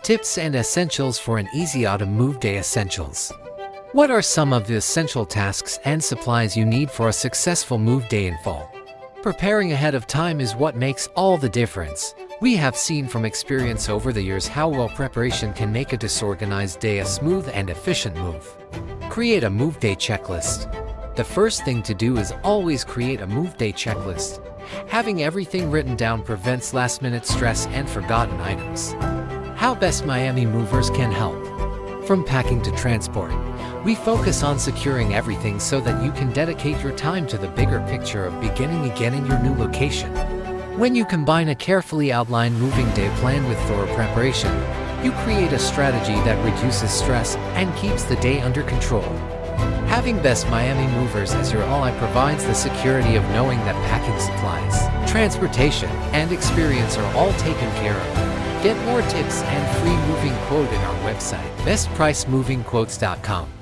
Tips and essentials for an easy autumn move day essentials. What are some of the essential tasks and supplies you need for a successful move day in fall? Preparing ahead of time is what makes all the difference. We have seen from experience over the years how well preparation can make a disorganized day a smooth and efficient move. Create a move day checklist. The first thing to do is always create a move day checklist. Having everything written down prevents last-minute stress and forgotten items. How best Miami movers can help. From packing to transport, we focus on securing everything so that you can dedicate your time to the bigger picture of beginning again in your new location. When you combine a carefully outlined moving day plan with thorough preparation, you create a strategy that reduces stress and keeps the day under control. Having Best Miami Movers as your ally provides the security of knowing that packing supplies, transportation, and experience are all taken care of. Get more tips and free moving quote in our website, bestpricemovingquotes.com.